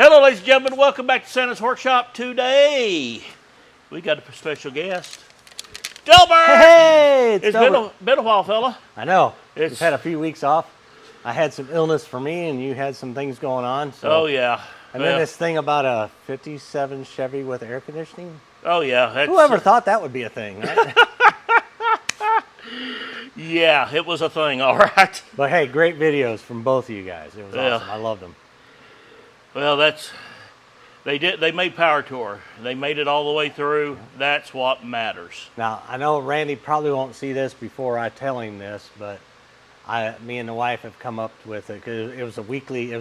Hello, ladies and gentlemen. Welcome back to Santa's Workshop. Today, we got a special guest, Delbert. Hey, it's been a while, fella. I know. We've had a few weeks off. I had some illness for me, and you had some things going on. So. Oh, yeah. And then this thing about a 57 Chevy with air conditioning. Oh, yeah. Whoever thought that would be a thing, right? Yeah, it was a thing, all right. But hey, great videos from both of you guys. It was awesome. I loved them. Well, they made Power Tour. They made it all the way through. That's what matters. Now, I know Randy probably won't see this before I tell him this, but me and the wife have come up with it because it was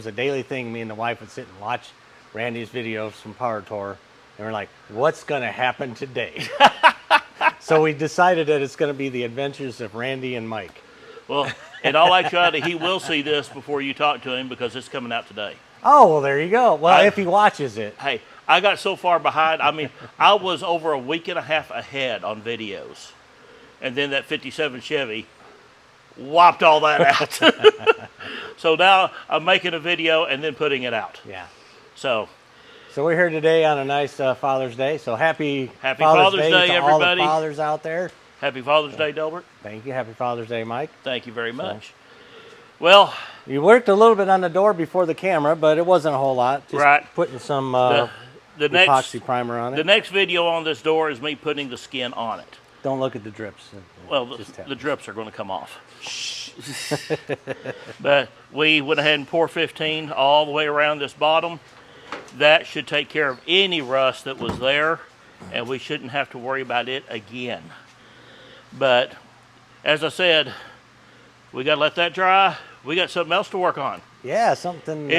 a daily thing. Me and the wife would sit and watch Randy's videos from Power Tour, and we're like, what's going to happen today? So we decided that it's going to be the adventures of Randy and Mike. Well, in all actuality, he will see this before you talk to him because it's coming out today. Oh, well, there you go. Well, if he watches it. Hey, I got so far behind. I mean, I was over a week and a half ahead on videos. And then that 57 Chevy whopped all that out. So now I'm making a video and then putting it out. Yeah. So we're here today on a nice Father's Day. So happy Father's Day to everybody. All the everybody. fathers out there. Happy Father's Day, Delbert. Thank you. Happy Father's Day, Mike. Thank you very much. Well, you worked a little bit on the door before the camera, but it wasn't a whole lot. Just putting some epoxy primer on it. The next video on this door is me putting the skin on it. Don't look at the drips. Well, the drips are going to come off. But we went ahead and poured 15 all the way around this bottom. That should take care of any rust that was there, and we shouldn't have to worry about it again. But as I said, we got to let that dry. We got something else to work on. Yeah, something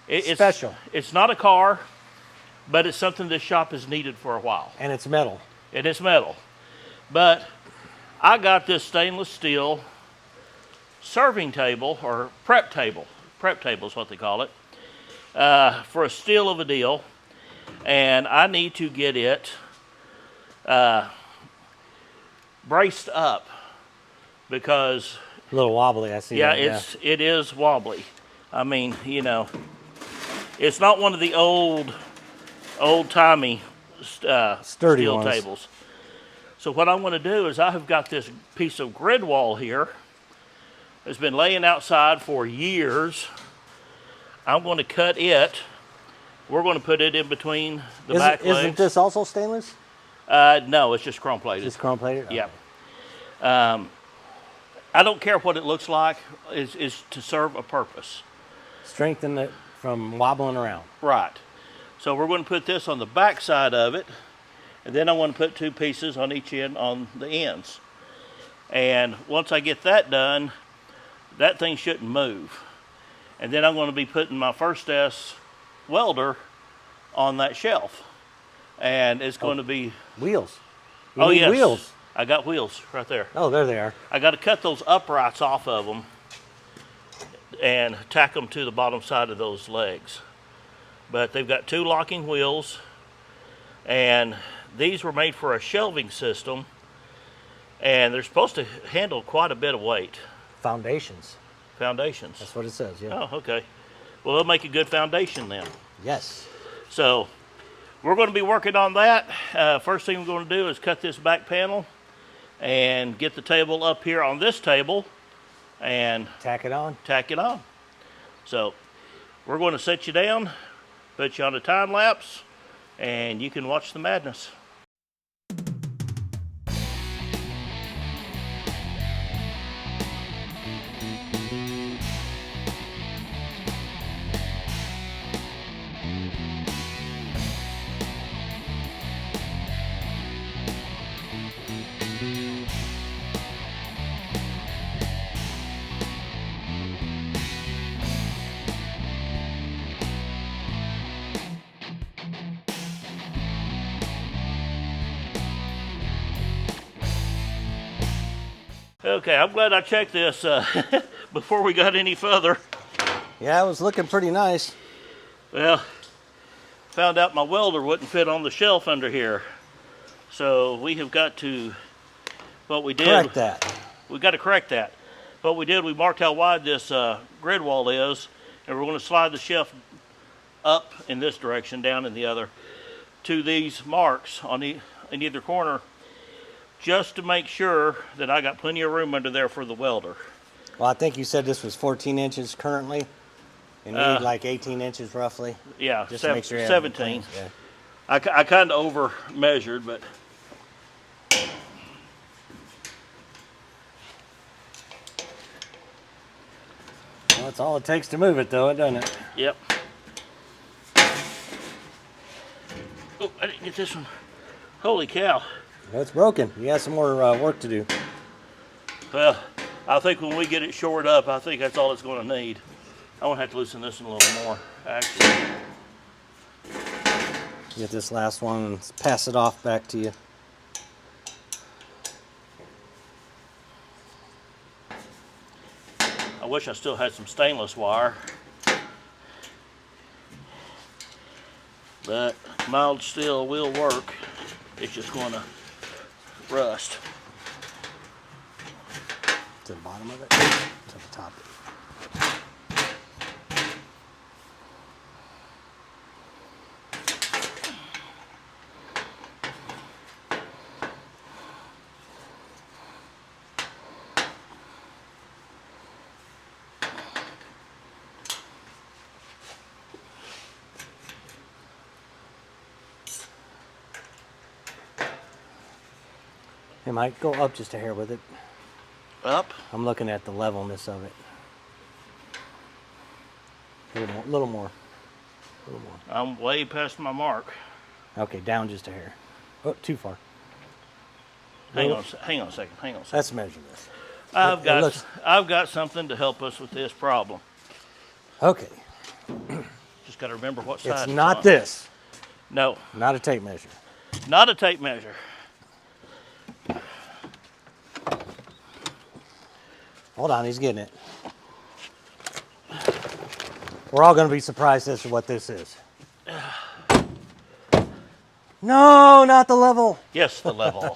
it's special. It's not a car, but it's something this shop has needed for a while. And it's metal. And it's metal. But I got this stainless steel serving table, or prep table. Prep table is what they call it. For a steal of a deal. And I need to get it braced up because... A little wobbly, I see. Yeah, it is wobbly. I mean, you know, it's not one of the old-timey sturdy steel ones. tables. So what I'm going to do is I have got this piece of grid wall here. It's been laying outside for years. I'm going to cut it. We're going to put it in between the back legs. Isn't this also stainless? No, it's just chrome plated. Just chrome plated? Yeah. Okay. I don't care what it looks like, is to serve a purpose. Strengthen it from wobbling around. Right. So we're going to put this on the back side of it, and then I want to put two pieces on each end on the ends. And once I get that done, that thing shouldn't move. And then I'm going to be putting my first S welder on that shelf. And it's going to be... Wheels. You need yes. Wheels. I got wheels right there. Oh, there they are. I got to cut those uprights off of them and tack them to the bottom side of those legs. But they've got two locking wheels, and these were made for a shelving system, and they're supposed to handle quite a bit of weight. Foundations. Foundations. That's what it says, yeah. Oh, okay. Well, they'll make a good foundation then. Yes. So we're going to be working on that. First thing we're going to do is cut this back panel and get the table up here on this table and tack it on. So we're going to set you down, put you on a time lapse, and you can watch the madness. Okay, I'm glad I checked this before we got any further. Yeah, it was looking pretty nice. Well, found out my welder wouldn't fit on the shelf under here. So we have got to, what we did. Correct that. We got to correct that. What we did, we marked how wide this grid wall is, and we're going to slide the shelf up in this direction, down in the other, to these marks in either corner, just to make sure that I got plenty of room under there for the welder. Well, I think you said this was 14 inches currently, and you need like 18 inches roughly. Yeah, just to make sure you have 17. Yeah. I kind of over measured, but Well, that's all it takes to move it, though, doesn't it? yep. Oh, I didn't get this one. Holy cow. Well, it's broken. You got some more work to do. Well, I think when we get it shored up, I think that's all it's going to need. I'm going to have to loosen this one a little more, actually. Get this last one and pass it off back to you. I wish I still had some stainless wire. But mild steel will work. It's just going to rust. To the bottom of it? To the top. It might go up just a hair with it. Up? I'm looking at the levelness of it. A little more. A little more. A little more. I'm way past my mark. Okay, down just a hair. Oh, too far. Hang on a second. Let's measure this. I've got something to help us with this problem. Okay. Just got to remember what side It's not on. this. No, Not a tape measure. not a tape measure. Hold on, he's getting it. We're all going to be surprised as to what this is. No, not the level. Yes, the level.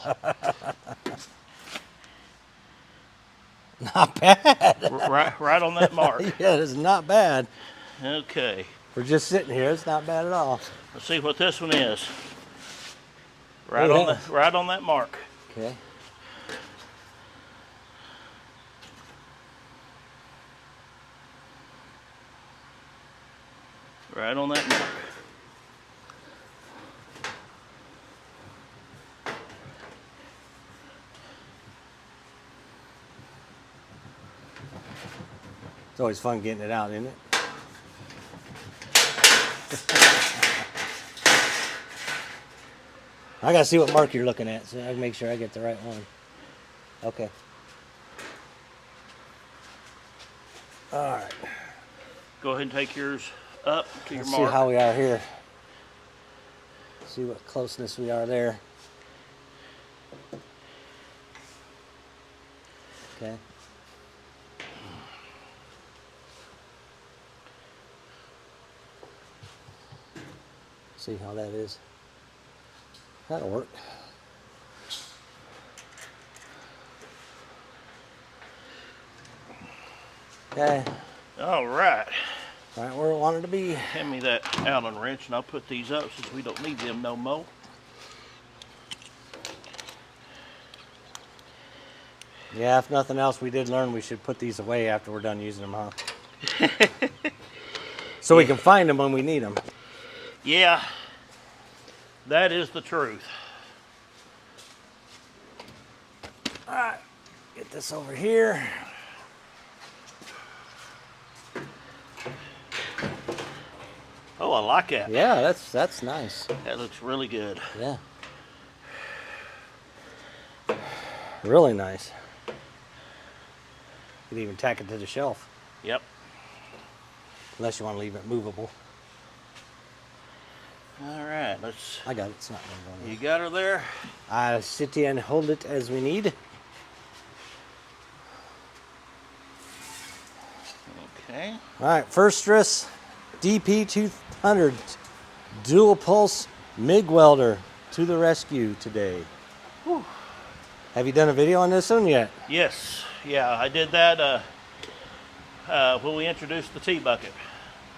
Not bad. right on that mark. Yeah, it's not bad. Okay. We're just sitting here. It's not bad at all. Let's see what this one is. Oh, yeah. Right on that mark. Okay. Right on that mark. It's always fun getting it out, isn't it? I gotta see what mark you're looking at, so I can make sure I get the right one. Okay. All right. Go ahead and take yours up to your Let's see mark. how we are here. See what closeness we are there. Okay. See how that is. That'll work. Okay. All right. Right where it wanted to be. Hand me that Allen wrench and I'll put these up since we don't need them no more. Yeah, if nothing else, we did learn we should put these away after we're done using them, huh? So we can find them when we need them. Yeah, that is the truth. All right, get this over here. Oh, I like that. Yeah, that's nice. That looks really good. Yeah. Really nice. You can even tack it to the shelf, Yep. unless you want to leave it movable. All right, let's. I got it. It's not going to go You got her there? I sit here and hold it as we need. Okay. All right, first stress DP200 dual pulse MIG welder to the rescue today. Whew. Have you done a video on this one yet? Yes. Yeah, I did that when we introduced the tea bucket.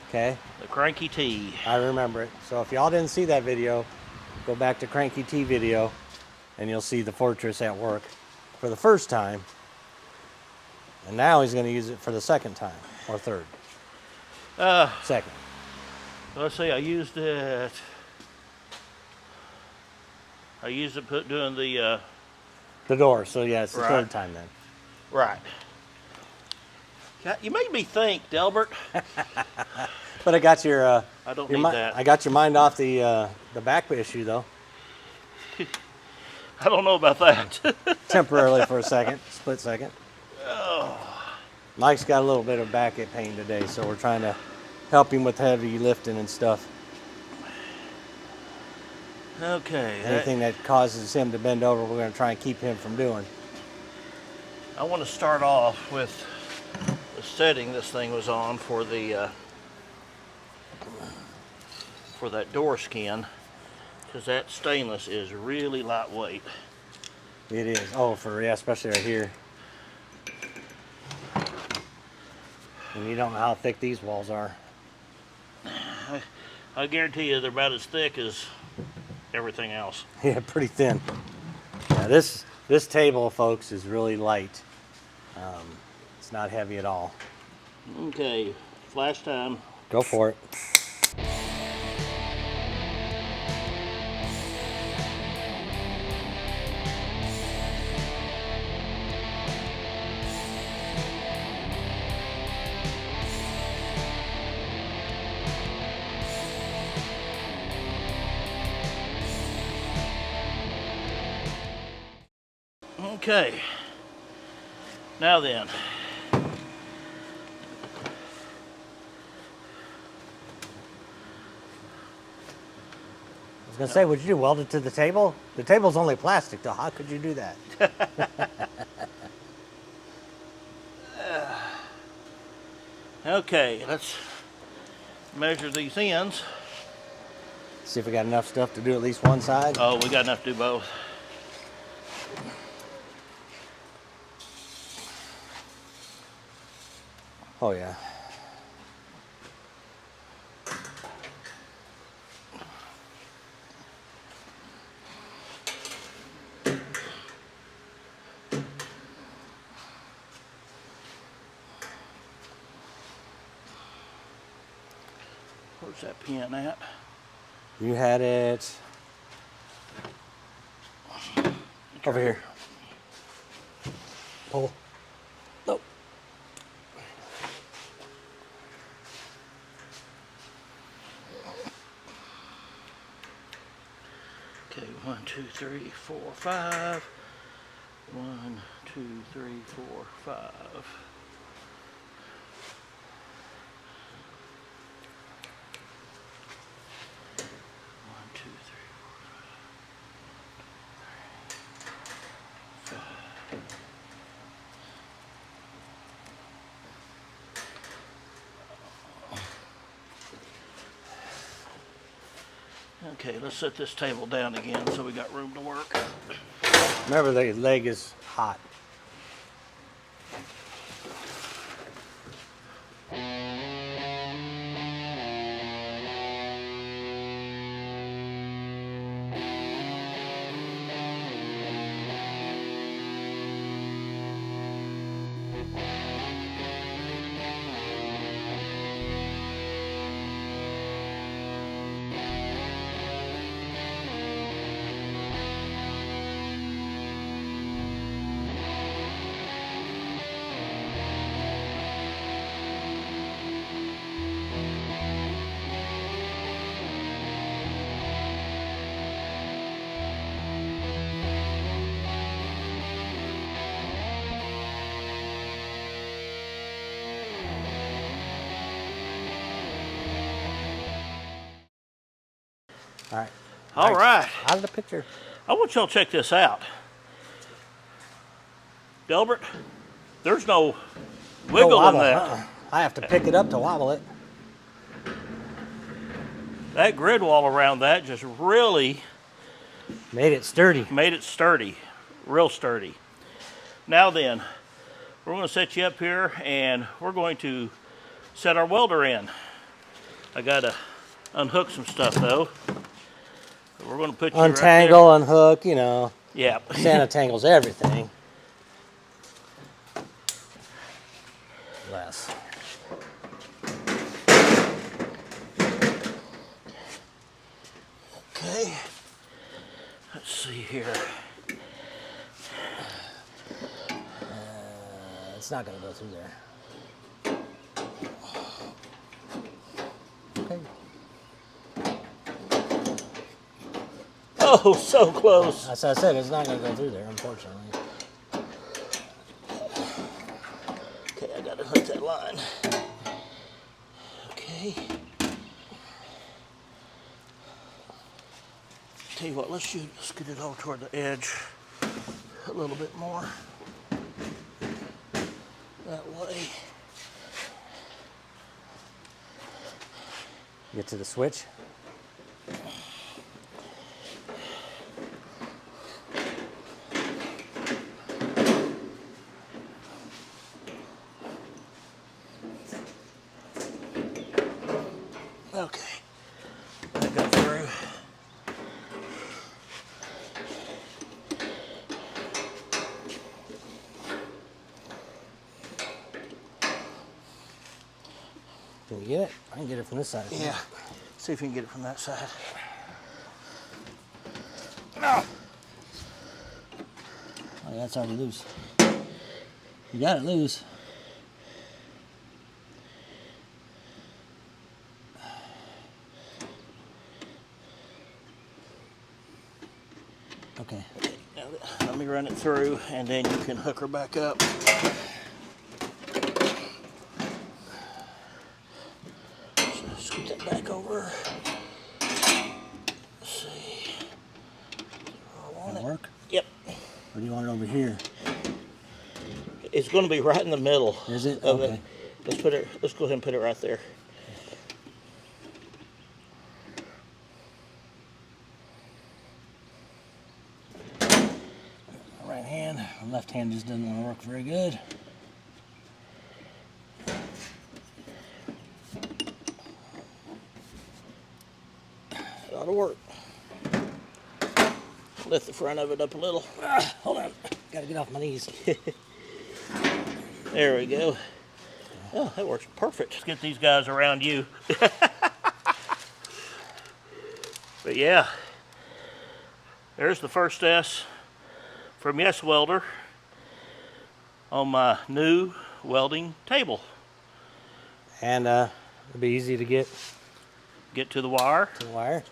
Okay. The Cranky T. I remember it. So if y'all didn't see that video, go back to Cranky T video and you'll see the Fortress at work for the first time. And now he's going to use it for the second time or third. Second. Let's see, I used it doing the door. So yeah, it's the right. third time then. Right. You made me think, Delbert. But I got your I don't need that. I got your mind off the back issue though. I don't know about that. Temporarily for a second, split second. Oh. Mike's got a little bit of back pain today, so we're trying to help him with heavy lifting and stuff. Okay. Anything that causes him to bend over, we're going to try and keep him from doing. I want to start off with the setting this thing was on for the for that door skin, because that stainless is really lightweight. It is. Oh, especially right here. And you don't know how thick these walls are. I guarantee you they're about as thick as everything else. Yeah, pretty thin. Yeah, this table, folks, is really light. It's not heavy at all. Okay, flash time. Go for it. Okay, now then, I was going to say, would you weld it to the table? The table's only plastic, though. How could you do that? Okay, let's measure these ends. See if we got enough stuff to do at least one side. Oh, we got enough to do both. Oh, yeah. Where's that pin at? You had it over here. Pull. Nope. Okay, 1, 2, 3, 4, 5. 1, 2, 3, 4, 5. 1, 2, 3, 4, 5. Okay, let's set this table down again so we got room to work. Remember, the leg is hot. All right. All right. Out of the picture. I want y'all to check this out. Delbert, there's no wiggle in wobble. that. I have to pick it up to wobble it. That grid wall around that just really Made it sturdy. made it sturdy, real sturdy. Now then, we're going to set you up here and we're going to set our welder in. I gotta unhook some stuff though. We're gonna put you Untangle, right unhook, you know. there. Yeah. Santa tangles everything. Less. Okay. Let's see here. It's not gonna go through there. Okay. Oh, so close. As I said, it's not gonna go through there, unfortunately. Okay, I gotta hook that line. Okay. Tell you what, let's get it over toward the edge a little bit more. That way. Get to the switch. Okay. That got through. Can you get it? I can get it from this side. Yeah. See if you can get it from that side. No. Oh, yeah, that's already loose. You got it loose. Okay. Now, let me run it through and then you can hook her back up. Scoot that back over. Let's see. I want That'll it. work? Yep. Or do you want it over here? It's going to be right in the middle. Is it? Of Okay. it. Let's go ahead and put it right there. Right hand. The left hand just doesn't want to work very good. It ought to work. Lift the front of it up a little. Hold on. Gotta get off my knees. There we go. Oh, that works perfect. Let's get these guys around you. But yeah, there's the first S from Yes Welder on my new welding table. And it'll be easy to get Get to the wire. to the wire.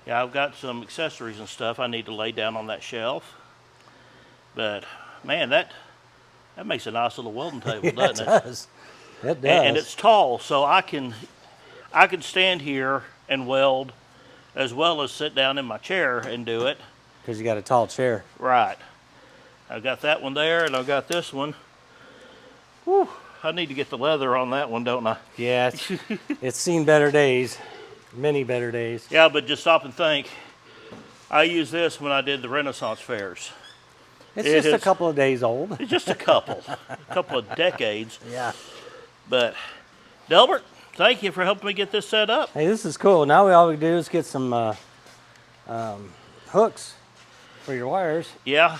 Yeah, I've got some accessories and stuff I need to lay down on that shelf. But man, that makes a nice little welding table, doesn't it? It does. It does. And it's tall, so I can stand here and weld as well as sit down in my chair and do it. Because you got a tall chair. Right. I've got that one there, and I've got this one. Whew, I need to get the leather on that one, don't I? Yeah, it's seen better days. Many better days. Yeah, but just stop and think. I used this when I did the Renaissance fairs. It's It just a is- couple of days old. It's just a couple of decades. Yeah. But Delbert, thank you for helping me get this set up. Hey, this is cool. Now all we do is get some hooks for your wires, Yeah.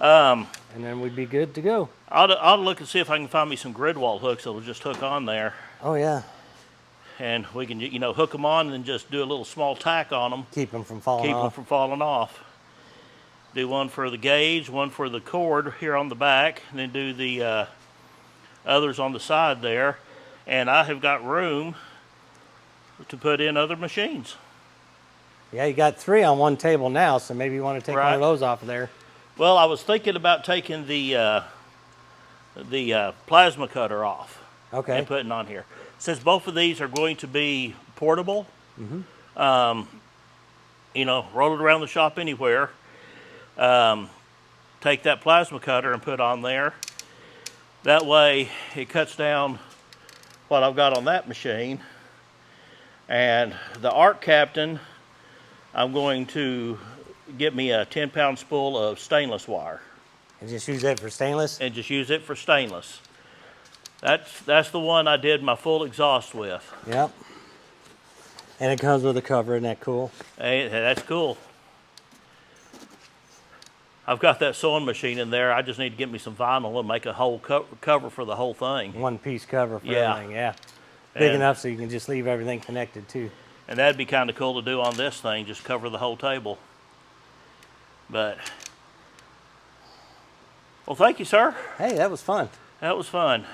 and then we'd be good to go. I'll look and see if I can find me some grid wall hooks that'll just hook on there. Oh yeah. And we can, hook them on and then just do a little small tack on them. Keep them from falling Keep them off. from falling off. Do one for the gauge, one for the cord here on the back, and then do the others on the side there. And I have got room to put in other machines. Yeah, you got 3 on one table now, so maybe you want to take one Right. of those off of there. Well, I was thinking about taking the plasma cutter off Okay. and putting on here. Since both of these are going to be portable, roll it around the shop anywhere. Take that plasma cutter and put on there. That way it cuts down what I've got on that machine. And the Arc Captain, I'm going to get me a 10-pound spool of stainless wire And just use that for stainless? and just use it for stainless. That's the one I did my full exhaust with. Yep. And it comes with a cover, isn't that cool? Hey, that's cool. I've got that sewing machine in there. I just need to get me some vinyl and make a whole cover for the whole thing. One-piece cover for Yeah. everything, yeah. Big And- enough so you can just leave everything connected too. And that'd be kind of cool to do on this thing, just cover the whole table. But, well, thank you, sir. Hey, that was fun. That was fun.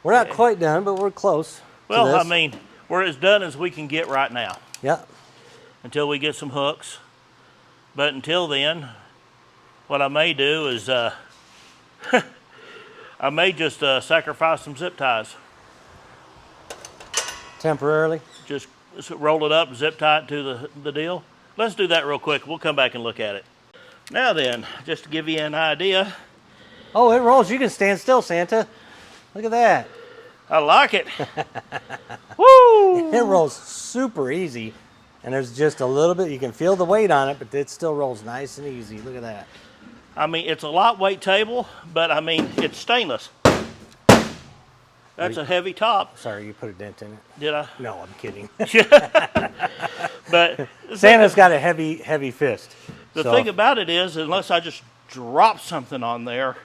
We're not quite done, but we're close. Well, to this. I mean, we're as done as we can get right now Yeah. until we get some hooks. But until then, what I may do is I may just sacrifice some zip ties. Temporarily. Just roll it up, zip tie it to the deal. Let's do that real quick. We'll come back and look at it. Now then, just to give you an idea. Oh, it rolls. You can stand still, Santa. Look at that. I like it. Woo! It rolls super easy. And there's just a little bit, you can feel the weight on it, but it still rolls nice and easy. Look at that. I mean, it's a lightweight table, but I mean, it's stainless. That's a heavy top. Sorry, you put a dent in it. Did I? No, I'm kidding. But Santa's got a heavy fist. the so thing about it is, unless I just drop something on there,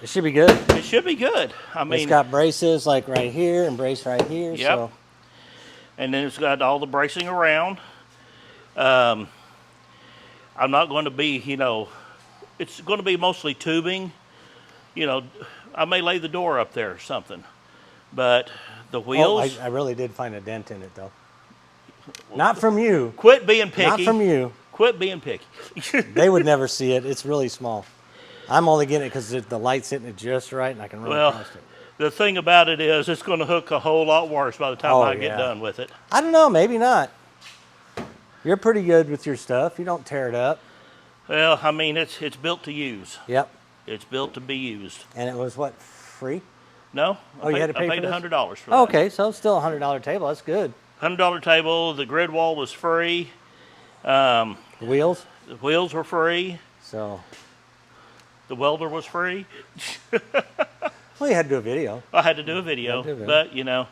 it should be good. it should be good. I mean, It's got braces like right here and brace right here. Yep. So and then it's got all the bracing around. I'm not going to be, it's going to be mostly tubing. I may lay the door up there or something. But the wheels. I really did find a dent in it though. Not from you. Quit being picky. Not from you. Quit being picky. They would never see it. It's really small. I'm only getting it because the light's hitting it just right and I can run across it. The thing about it is it's going to hook a whole lot worse by the time I get done with it. I don't know. Maybe not. You're pretty good with your stuff. You don't tear it up. Well, I mean, it's built to use. Yep. It's built to be used. And it was what, free? No. You had to pay I paid for this? $100 for that. Okay, so it's still a $100 table. That's good. $100 table. The grid wall was free. The wheels? The wheels were free. So, The welder was free. well, you had to do a video. I had to do a video, Had to do a video. but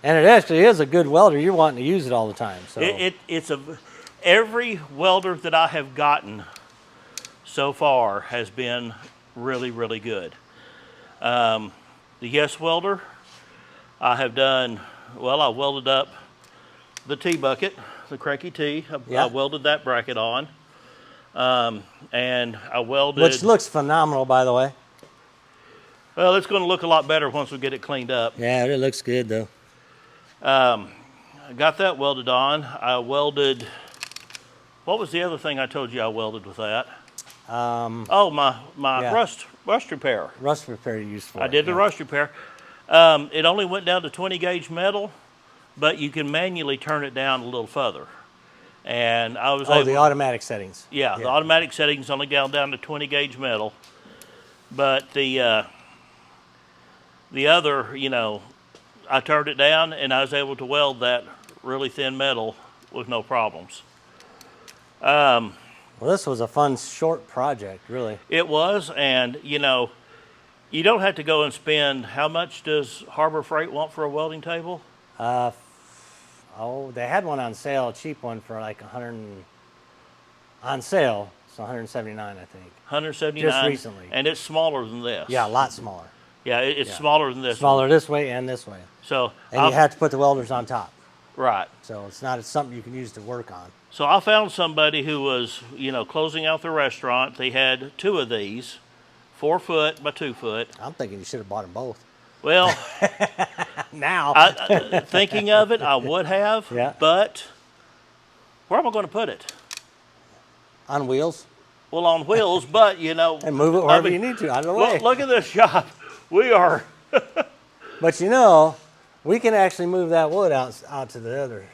And it actually is a good welder. You're wanting to use it all the time. So it's every welder that I have gotten so far has been really, really good. The Yes welder, I have done, well, I welded up the T-bucket, the cranky T. I welded that bracket on. And I welded... Which looks phenomenal, by the way. Well, it's going to look a lot better once we get it cleaned up. Yeah, it looks good, though. I got that welded on. I welded... What was the other thing I told you I welded with that? My rust repair. Rust repair you used for I it, did the yeah. rust repair. It only went down to 20 gauge metal, but you can manually turn it down a little further. And I was able, the automatic settings. yeah, the automatic settings only got down to 20 gauge metal. But the other, I turned it down and I was able to weld that really thin metal with no problems. Well, this was a fun, short project, really. It was, and you don't have to go and spend, how much does Harbor Freight want for a welding table? They had one on sale, a cheap one for like on sale. It's 179, I think. 179. Just recently. And it's smaller than this. Yeah, a lot smaller. Yeah, it's smaller than this. Smaller this way and this way. So And you have to put the welders on top. right. So it's not something you can use to work on. So I found somebody who was, closing out the restaurant. They had two of these, 4 foot by 2 foot. I'm thinking you should have bought them both. Well, Now. thinking of it, I would have. Yeah. But where am I going to put it? On wheels. Well, on wheels, but And move it wherever you need to, out of the way. Look at this shop. We are. But we can actually move that wood out to the other.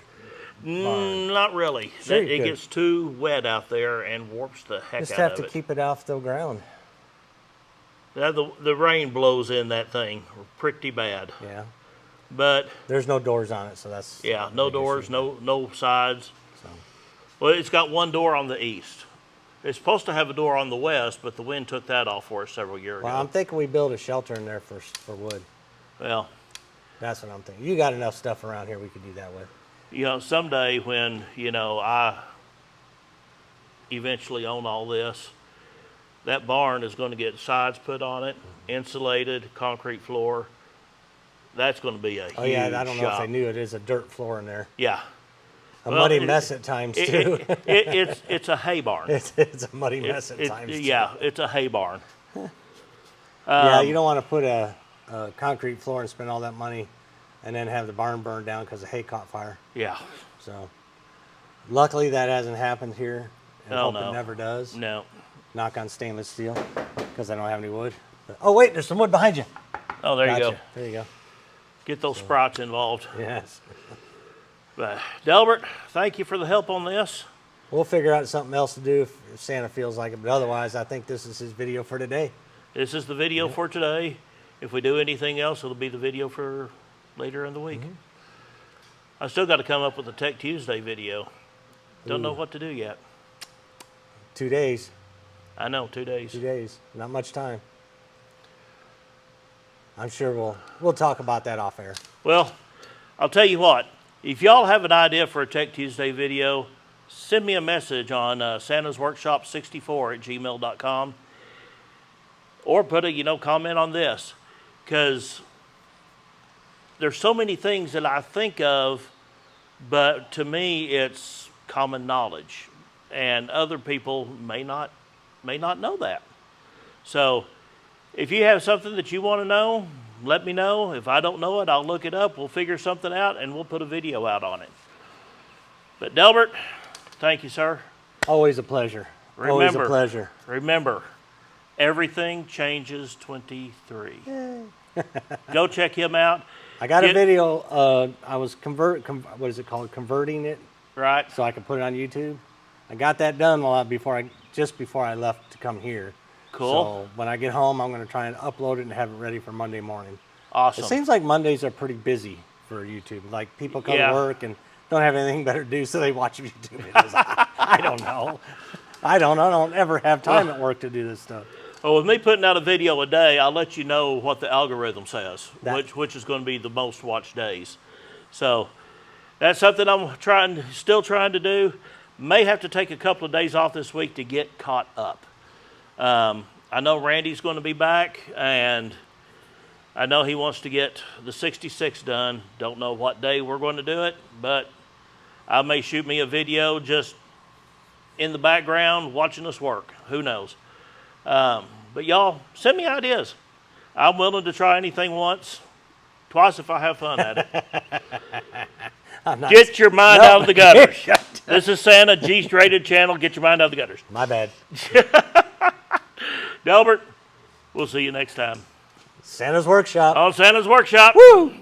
Not really. Sure you It could. gets too wet out there and warps the heck Just out have of to it. keep it off the ground. Now, the rain blows in that thing pretty bad. Yeah. But There's no doors on it, so that's yeah, not a no big doors, issue. no sides. So, Well, it's got one door on the east. It's supposed to have a door on the west, but the wind took that off for us several years well, I'm ago. thinking we build a shelter in there for wood. Well, That's what I'm thinking. You got enough stuff around here we could do that with. you know, someday when, you know, I eventually own all this, that barn is going to get sides put on it, insulated, concrete floor. That's going to be a huge Oh yeah, I don't know if shop. they knew it is a dirt floor in there. Yeah. A Well, muddy mess at times too. It's a hay barn. It's a muddy mess at times too. Yeah, it's a hay barn. Yeah, you don't want to put a concrete floor and spend all that money and then have the barn burned down because the hay caught fire. Yeah. So, luckily that hasn't happened here. And Oh, hope no. it never does. No. Knock on stainless steel because I don't have any wood. But, oh wait, there's some wood behind you. Oh, there you Gotcha. go. There you go. Get those sprouts involved. Yes. But Delbert, thank you for the help on this. We'll figure out something else to do if Santa feels like it. But otherwise, I think this is his video for today. This is the video for today. If we do anything else, it'll be the video for later in the week. I still got to come up with a Tech Tuesday video. Don't know what to do yet. 2 days. I know, 2 days. 2 days. Not much time. I'm sure we'll talk about that off air. Well, I'll tell you what. If y'all have an idea for a Tech Tuesday video, send me a message on Santa's Workshop 64 at gmail.com. Or put a, comment on this. Because there's so many things that I think of, but to me it's common knowledge. And other people may not know that. So if you have something that you want to know, let me know. If I don't know it, I'll look it up. We'll figure something out and we'll put a video out on it. But Delbert, thank you, sir. Always a pleasure. Always a pleasure. Remember, everything changes 23. Go check him out. I got a video. I was what is it called? Converting it. Right. So I could put it on YouTube. I got that done just before I left to come here. Cool. So when I get home, I'm going to try and upload it and have it ready for Monday morning. Awesome. It seems like Mondays are pretty busy for YouTube. Like people come to work and don't have anything better to do, so they watch YouTube videos. I don't know. I don't ever have time at work to do this stuff. Well, with me putting out a video a day, I'll let you know what the algorithm says, which is going to be the most watched days. So that's something I'm still trying to do. May have to take a couple of days off this week to get caught up. I know Randy's going to be back, and I know he wants to get the 66 done. Don't know what day we're going to do it, but I may shoot me a video just in the background watching us work. Who knows? But y'all, send me ideas. I'm willing to try anything once, twice if I have fun at it. Get your mind out of the gutters. This is Santa, G-rated channel. Get your mind out of the gutters. My bad. Delbert, we'll see you next time. Santa's Workshop. On Santa's Workshop. Woo!